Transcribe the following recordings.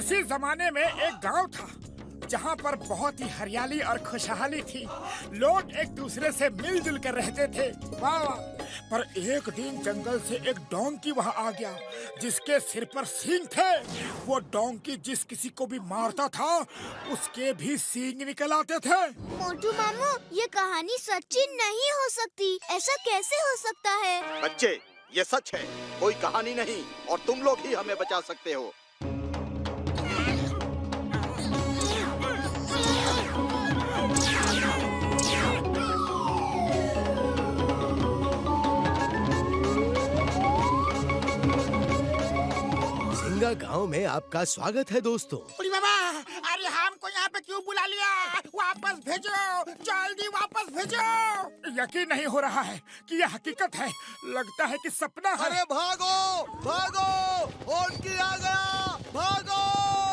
किसी जमाने में एक गांव था जहां पर बहुत ही हरियाली और खुशहाली थी। लोग एक दूसरे से मिलजुल कर रहते थे। वाह वाह। पर एक दिन जंगल से एक डोंकी वहां आ गया जिसके सिर पर सींग थे। वो डोंकी जिस किसी को भी मारता था उसके भी सींग निकल आते थे। मोटू मामू, ये कहानी सच्ची नहीं हो सकती। ऐसा कैसे हो सकता है? बच्चे, ये सच है, कोई कहानी नहीं और तुम लोग ही हमें बचा सकते हो। सिंगा गांव में आपका स्वागत है दोस्तों। अरे बाबा, अरे हमको यहाँ पे क्यों बुला लिया? वापस भेजो, जल्दी वापस भेजो। यकीन नहीं हो रहा है कि यह हकीकत है। लगता है कि सपना है। अरे भागो भागो, डोंकी आ गया, भागो।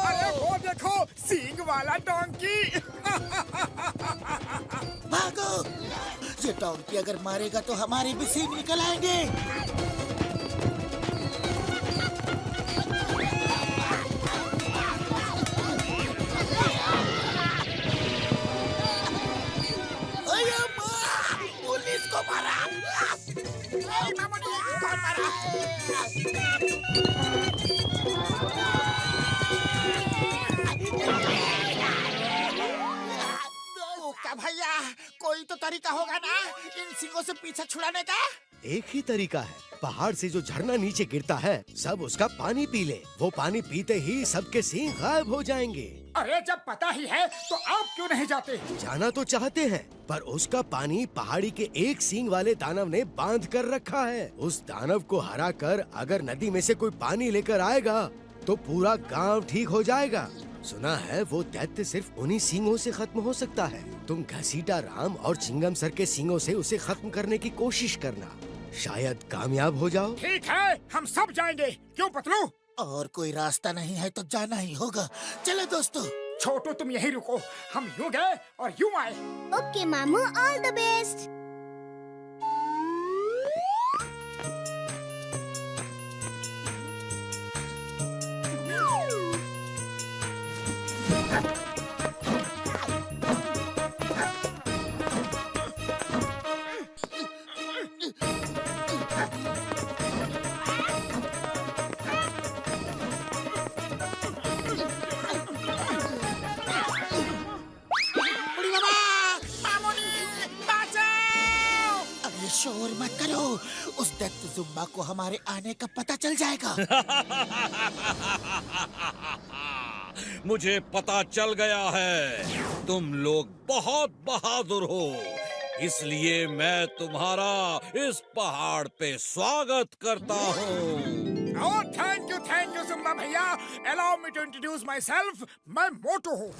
अरे वो देखो, सींग वाला डोंकी। भागो, ये डोंकी अगर मारेगा तो हमारे भी सींग निकल आएंगे। पुलिस को मारा। कौन मारा? ओका भैया, कोई तो तरीका होगा ना इन सिंगों से पीछा छुड़ाने का? एक ही तरीका है, पहाड़ से जो झरना नीचे गिरता है सब उसका पानी पी ले। वो पानी पीते ही सबके सींग गायब हो जाएंगे। अरे जब पता ही है तो आप क्यों नहीं जाते? जाना तो चाहते हैं पर उसका पानी पहाड़ी के एक सींग वाले दानव ने बांध कर रखा है। उस दानव को हरा कर अगर नदी में से कोई पानी लेकर आएगा तो पूरा गांव ठीक हो जाएगा। सुना है वो दैत्य सिर्फ उन्हीं सींगों से खत्म हो सकता है। तुम घसीटा राम और चिंगम सर के सींगों से उसे खत्म करने की कोशिश करना, शायद कामयाब हो जाओ। ठीक है, हम सब जाएंगे। क्यों पतलू? और कोई रास्ता नहीं है तो जाना ही होगा। चलो दोस्तों। छोटू तुम यहीं रुको, हम यूं गए और यूं आए। ओके मामू, ऑल द बेस्ट। शोर मत करो, उस दैत्य जुम्बा को हमारे आने का पता चल जाएगा। मुझे पता चल गया है, तुम लोग बहुत बहादुर हो, इसलिए मैं तुम्हारा इस पहाड़ पे स्वागत करता हूँ। ओह थैंक यू जुम्बा भैया। Allow me to introduce myself. मैं मोटू हूँ।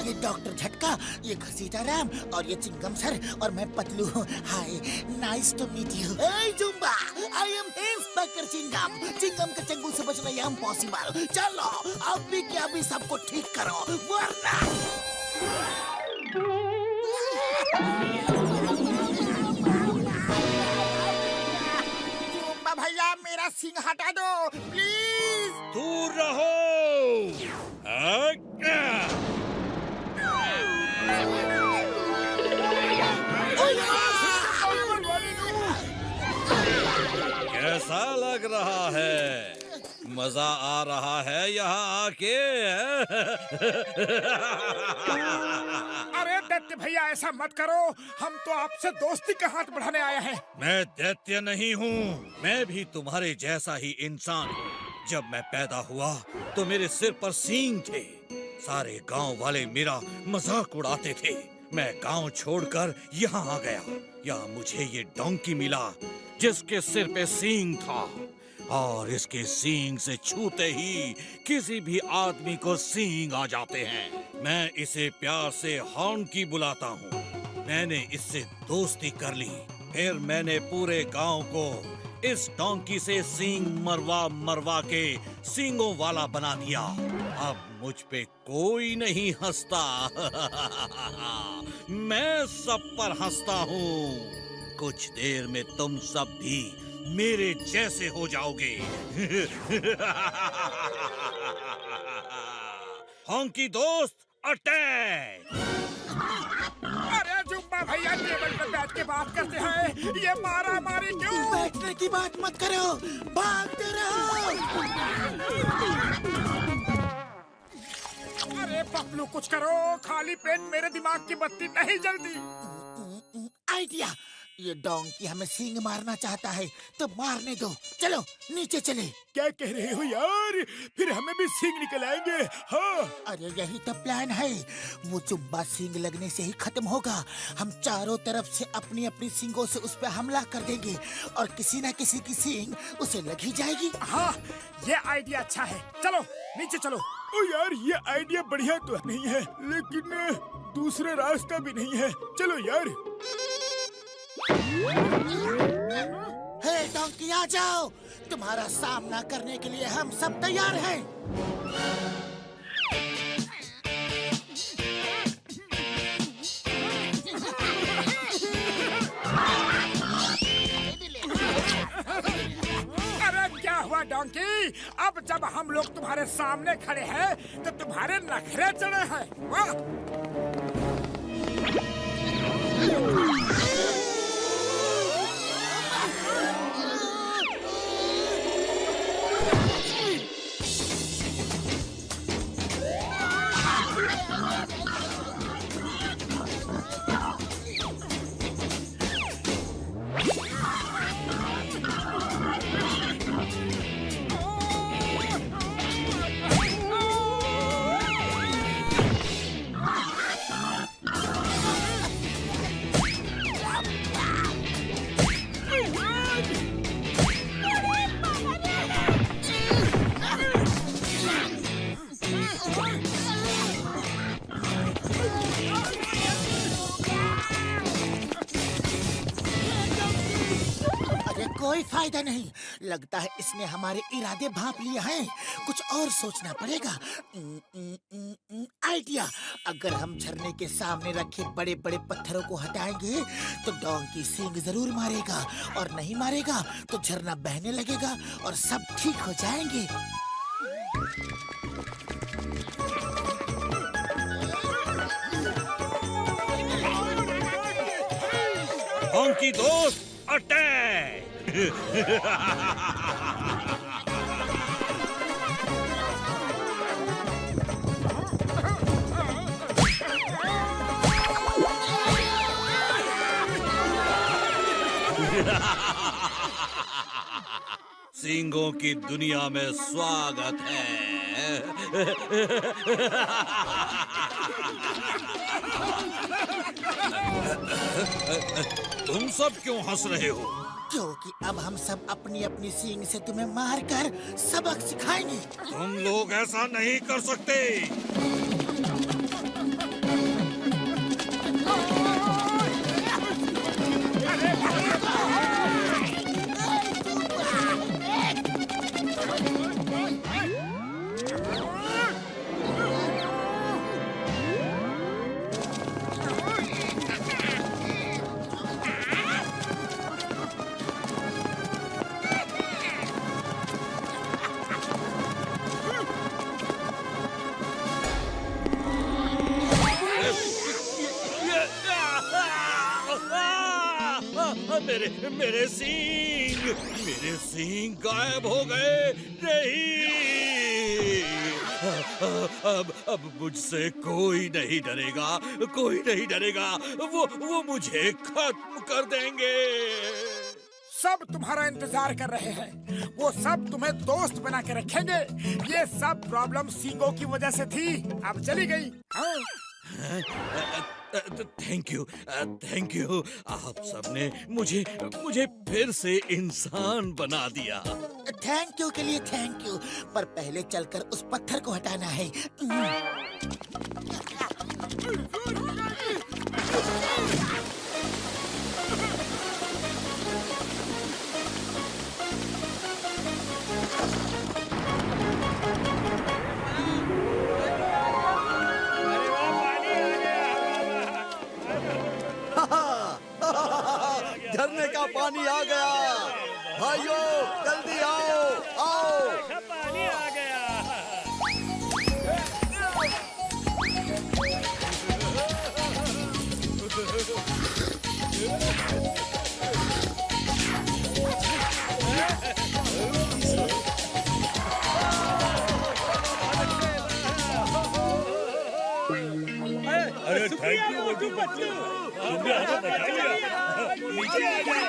ये डॉक्टर झटका, ये घसीटा राम और ये चिंगम सर और मैं पतलू हूँ। Hi, nice to meet you. Hey Jumba, I am inspector Chingum. Chingum के चंगुल से बचना ये इम्पॉसिबल। चलो अभी के अभी सबको ठीक करो वरना। जुम्बा भैया, मेरा सिंग हटा दो प्लीज। दूर रहो। कैसा लग रहा है? मजा आ रहा है यहाँ आके? अरे दैत्य भैया, ऐसा मत करो। हम तो आपसे दोस्ती का हाथ बढ़ाने आए हैं। मैं दैत्य नहीं हूँ, मैं भी तुम्हारे जैसा ही इंसान हूँ। जब मैं पैदा हुआ तो मेरे सिर पर सींग थे। सारे गांव वाले मेरा मजाक उड़ाते थे। मैं गांव छोड़कर यहाँ आ गया। यहाँ मुझे ये डोंकी मिला जिसके सिर पे सींग था, और इसके सींग से छूते ही किसी भी आदमी को सींग आ जाते हैं। मैं इसे प्यार से हॉन्की बुलाता हूँ। मैंने इससे दोस्ती कर ली। फिर मैंने पूरे गांव को इस डोंकी से सींग मरवा मरवा के सींगों वाला बना दिया। अब मुझ पे कोई नहीं हंसता। मैं सब पर हंसता हूँ। कुछ देर में तुम सब भी मेरे जैसे हो जाओगे। हॉन्की दोस्त अटैक! अरे जुम्बा भैया टेबल पर बैठ के बात करते हैं, ये मारा मारी क्यों? बैठने की बात मत करो, भागते रहो। अरे पपलू कुछ करो, खाली पेट मेरे दिमाग की बत्ती नहीं जलती। आइडिया, ये डोंकी हमें सींग मारना चाहता है तो मारने दो। चलो नीचे चले। क्या कह रहे हो यार? फिर हमें भी सींग निकल आएंगे। हाँ अरे यही तो प्लान है। वो जुम्बा सींग लगने से ही खत्म होगा। हम चारों तरफ से अपनी अपनी सींगों से उस पर हमला कर देंगे और किसी न किसी की सींग उसे लग ही जाएगी। हाँ, ये आइडिया अच्छा है। चलो नीचे चलो। ओ यार, ये आइडिया बढ़िया तो नहीं है, लेकिन दूसरा रास्ता भी नहीं है। चलो यार। हे डोंकी, आ जाओ। तुम्हारा सामना करने के लिए हम सब तैयार हैं। अरे क्या हुआ डोंकी? अब जब हम लोग तुम्हारे सामने खड़े हैं तो तुम्हारे नखरे चढ़े हैं। वाह! कोई फायदा नहीं। लगता है इसने हमारे इरादे भांप लिए हैं। कुछ और सोचना पड़ेगा। आइडिया, अगर हम झरने के सामने रखे बड़े बड़े पत्थरों को हटाएंगे तो डोंकी सींग जरूर मारेगा, और नहीं मारेगा तो झरना बहने लगेगा और सब ठीक हो जाएंगे। हॉन्की दोस्त अटैक! सींगों की दुनिया में स्वागत है। तुम सब क्यों हंस रहे हो? क्योंकि अब हम सब अपनी अपनी सींग से तुम्हें मारकर सबक सिखाएंगे। तुम लोग ऐसा नहीं कर सकते। मेरे सींग गायब हो गए। नहीं, अब मुझसे कोई नहीं डरेगा, कोई नहीं डरेगा। वो मुझे खत्म कर देंगे। सब तुम्हारा इंतजार कर रहे हैं। वो सब तुम्हें दोस्त बना के रखेंगे। ये सब प्रॉब्लम सींगों की वजह से थी, अब चली गई। हाँ? Thank you. आप सबने मुझे फिर से इंसान बना दिया। थैंक यू के लिए थैंक यू, पर पहले चलकर उस पत्थर को हटाना है। थैंक यू मोटू पतलू, तुमने हमें बचा लिया। नीचे आ जाओ।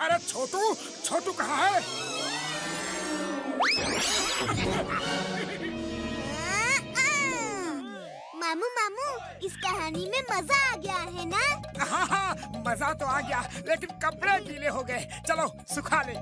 अरे छोटू, छोटू कहाँ है? मामू मामू, इस कहानी में मजा आ गया है ना? हाँ हाँ, मजा तो आ गया, लेकिन कपड़े गीले हो गए। चलो सुखा ले।